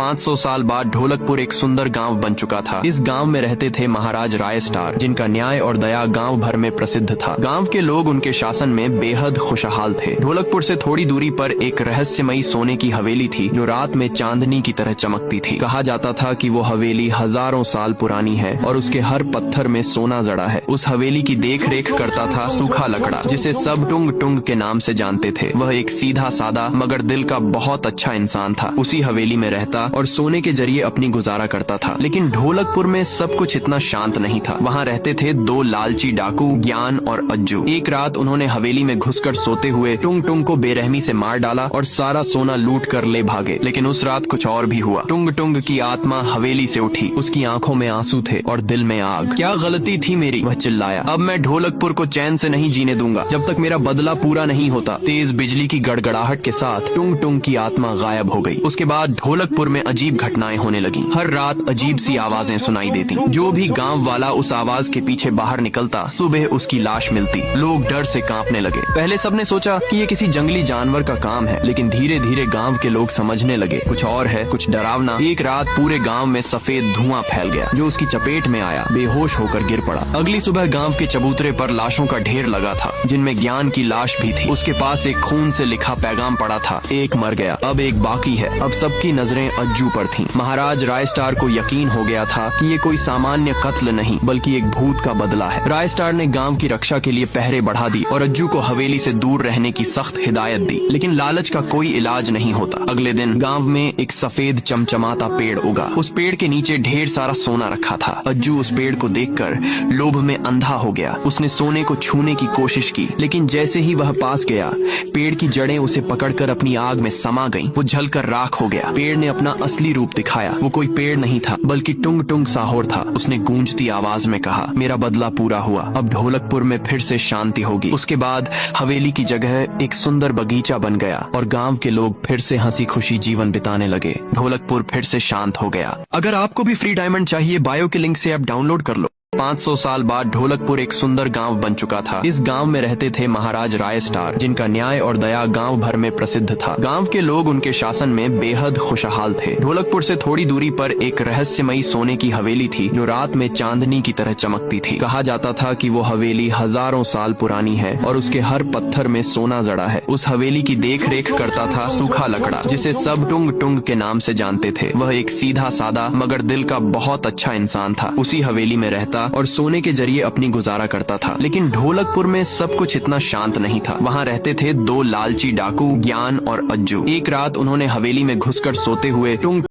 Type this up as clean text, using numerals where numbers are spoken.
500 साल बाद ढोलकपुर एक सुंदर गांव बन चुका था। इस गांव में रहते थे महाराज रायस्टार, जिनका न्याय और दया गांव भर में प्रसिद्ध था। गांव के लोग उनके शासन में बेहद खुशहाल थे। ढोलकपुर से थोड़ी दूरी पर एक रहस्यमयी सोने की हवेली थी, जो रात में चांदनी की तरह चमकती थी। कहा जाता था कि वो हवेली हजारों साल पुरानी है और उसके हर पत्थर में सोना जड़ा है। उस हवेली की देख रेख करता था सूखा लकड़ा, जिसे सब टुंग टुंग के नाम से जानते थे। वह एक सीधा सादा मगर दिल का बहुत अच्छा इंसान था। उसी हवेली में रहता और सोने के जरिए अपनी गुजारा करता था। लेकिन ढोलकपुर में सब कुछ इतना शांत नहीं था। वहाँ रहते थे दो लालची डाकू, ज्ञान और अज्जू। एक रात उन्होंने हवेली में घुसकर सोते हुए टुंग टुंग को बेरहमी से मार डाला और सारा सोना लूट कर ले भागे। लेकिन उस रात कुछ और भी हुआ। टुंग टुंग की आत्मा हवेली से उठी। उसकी आंखों में आंसू थे और दिल में आग। क्या गलती थी मेरी, वह चिल्लाया। अब मैं ढोलकपुर को चैन से नहीं जीने दूंगा जब तक मेरा बदला पूरा नहीं होता। तेज बिजली की गड़गड़ाहट के साथ टुंग टुंग की आत्मा गायब हो गई। उसके बाद ढोलकपुर में अजीब घटनाएं होने लगी। हर रात अजीब सी आवाजें सुनाई देती। जो भी गांव वाला उस आवाज के पीछे बाहर निकलता, सुबह उसकी लाश मिलती। लोग डर से कांपने लगे। पहले सबने सोचा कि ये किसी जंगली जानवर का काम है, लेकिन धीरे धीरे गांव के लोग समझने लगे कुछ और है, कुछ डरावना। एक रात पूरे गांव में सफेद धुआं फैल गया, जो उसकी चपेट में आया। बेहोश होकर गिर पड़ा। अगली सुबह गांव के चबूतरे पर लाशों का ढेर लगा था, जिनमें ज्ञान की लाश भी थी। उसके पास एक खून से लिखा पैगाम पड़ा था, एक मर गया, अब एक बाकी है। अब सबकी नजरें अज्जू पर थीं। महाराज रायस्टार को यकीन हो गया था कि ये कोई सामान्य कत्ल नहीं, बल्कि एक भूत का बदला है। रायस्टार ने गांव की रक्षा के लिए पहरे बढ़ा दी और अज्जू को हवेली से दूर रहने की सख्त हिदायत दी। लेकिन लालच का कोई इलाज नहीं होता। अगले दिन गांव में एक सफेद चमचमाता पेड़ उगा। उस पेड़ के नीचे ढेर सारा सोना रखा था। अज्जू उस पेड़ को देखकर लोभ में अंधा हो गया। उसने सोने को छूने की कोशिश की, लेकिन जैसे ही वह पास गया, पेड़ की जड़ें उसे पकड़कर अपनी आग में समा गईं। वो जलकर राख हो गया। पेड़ ने अपना असली रूप दिखाया। वो कोई पेड़ नहीं था, बल्कि टुंग टुंग साहोर था। उसने गूंजती आवाज में कहा, मेरा बदला पूरा हुआ, अब ढोलकपुर में फिर से शांति होगी। उसके बाद हवेली की जगह एक सुंदर बगीचा बन गया और गांव के लोग फिर से हंसी खुशी जीवन बिताने लगे। ढोलकपुर फिर से शांत हो गया। अगर आपको भी फ्री डायमंड चाहिए, बायो के लिंक से ऐप डाउनलोड कर लो। 500 साल बाद ढोलकपुर एक सुंदर गांव बन चुका था। इस गांव में रहते थे महाराज रायस्टार, जिनका न्याय और दया गांव भर में प्रसिद्ध था। गांव के लोग उनके शासन में बेहद खुशहाल थे। ढोलकपुर से थोड़ी दूरी पर एक रहस्यमयी सोने की हवेली थी, जो रात में चांदनी की तरह चमकती थी। कहा जाता था कि वो हवेली हजारों साल पुरानी है और उसके हर पत्थर में सोना जड़ा है। उस हवेली की देख रेख करता था सूखा लकड़ा, जिसे सब टुंग टुंग के नाम से जानते थे। वह एक सीधा सादा मगर दिल का बहुत अच्छा इंसान था। उसी हवेली में रहता और सोने के जरिए अपनी गुजारा करता था। लेकिन ढोलकपुर में सब कुछ इतना शांत नहीं था। वहाँ रहते थे दो लालची डाकू, ज्ञान और अज्जू। एक रात उन्होंने हवेली में घुसकर सोते हुए टुंग